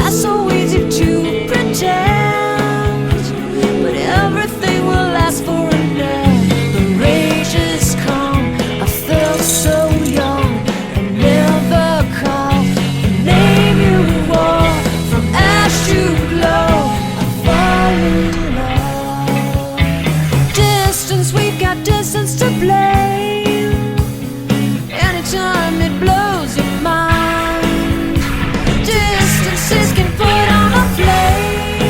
Alas, so easy to pretend, but everything will last for a night. The rage has come, I felt so young, and never called the name you wore. From ash to glow, I fall in love. Distance, we've got distance to blame. Anytime it blows your mind, distances can put on a flame.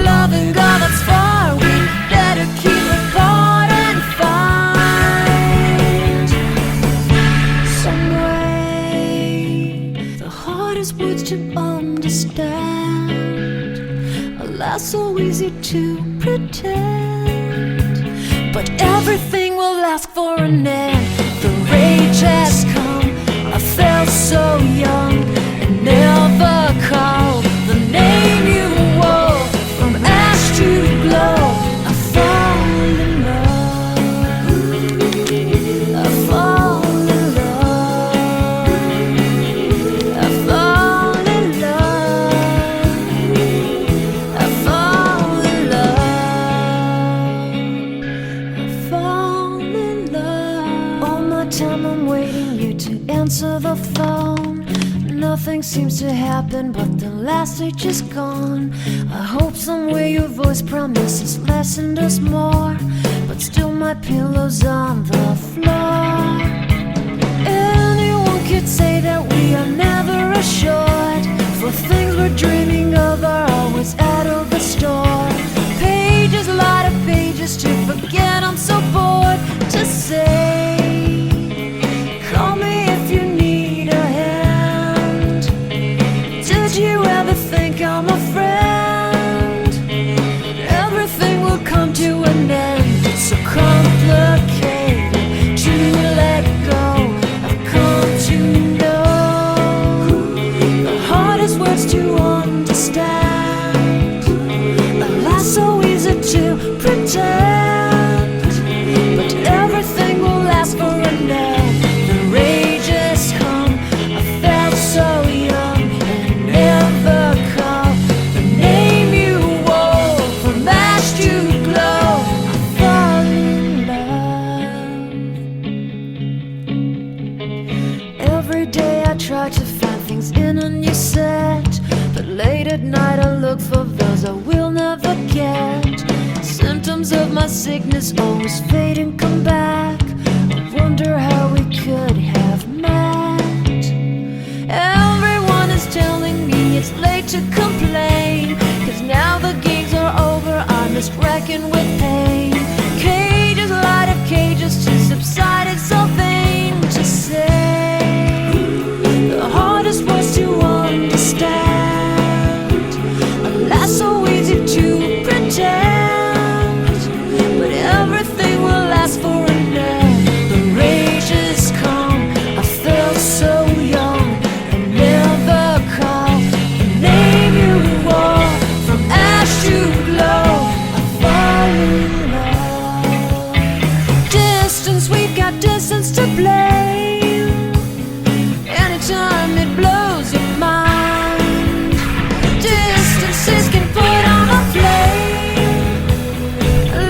Loving God that's far, we better keep apart and find some way. The hardest words to understand, alas, so easy to pretend, but everything will last for an end. The rage has come, I felt so young, and never called the name you wore. From ash to glow, I fall in love. I fall in love. I fall in love. I fall in love. I fall in love. All my time I'm waiting you to answer the phone. Nothing seems to happen, but the last stage is gone. I hope somewhere your voice promises less and us more, but still my pillow's on the floor. Anyone could say that we are never assured, for things we're dreaming of are always out of the store. Pages, a lot of pages to forget, I'm so bored to say. Call me if you need a hand. Did you ever think I'm a friend? Everything will come to an end. It's so complicated to let go. I've come to know the hardest words to understand. Alas, so easy to pretend, but everything will last for a night. The rage has come, I felt so young, and never called the name you wore. From ash to glow, I fall in love. Every day I try to find things in a new set, but late at night I look for those I will never get. Symptoms of my sickness always fade and come back. I wonder how we could have met. Everyone is telling me it's late to complain, 'cause now the games are over, I'm just wrecking with pain. Cages, a lot of cages to subside, it's so vain to say. The hardest words to understand, alas, so easy to pretend, but everything will last for a night. The rage has come, I felt so young, and never called the name you wore. From ash to glow, I fall in love. Distance, we've got distance to blame. Anytime it blows your mind, distances can put on a flame.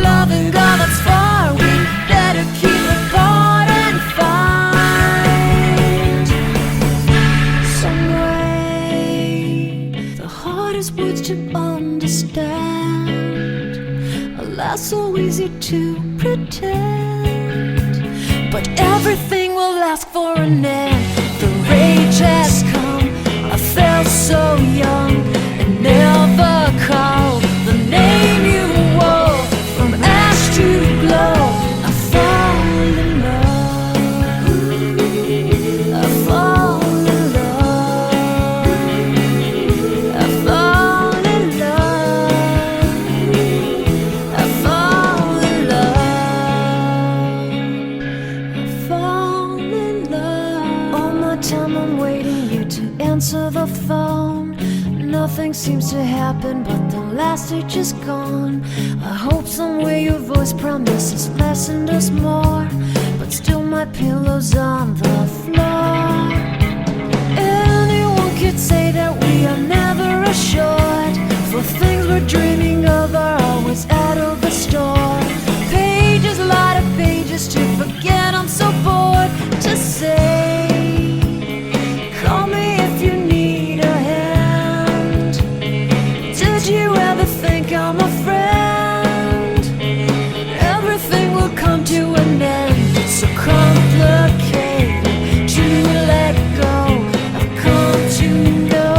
Loving God that's far, we better keep apart and find some way. The hardest words to understand, alas, so easy to pretend, but everything will last for an end. The rage has come, I felt so young, and never called the name you wore. From ash to glow, I fall in love. I fall in love. I fall in love. I fall in love. I fall in love. All my time I'm waiting you to answer the phone. Nothing seems to happen, but the last stage is gone. I hope somewhere your voice promises less and us more, but still my pillow's on the floor. Anyone could say that we are were dreaming of are always out of the store. Pages, a lot of pages to forget. I'm so bored to say. Call me if you need a hand. Did you ever think I'm a friend? Everything will come to an end. It's so complicated to let go. I've come to know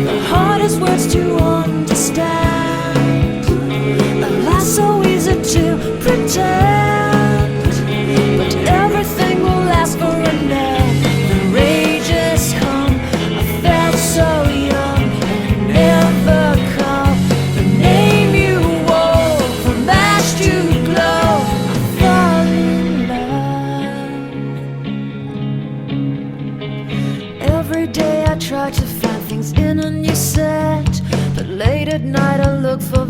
the hardest words to understand. A lie so easy to pretend, but everything will last for a night. The rage has come. I felt so young and never called the name you wore. From ash to glow, I fall in love. Every day I try to find things in a new set, but late at night I look for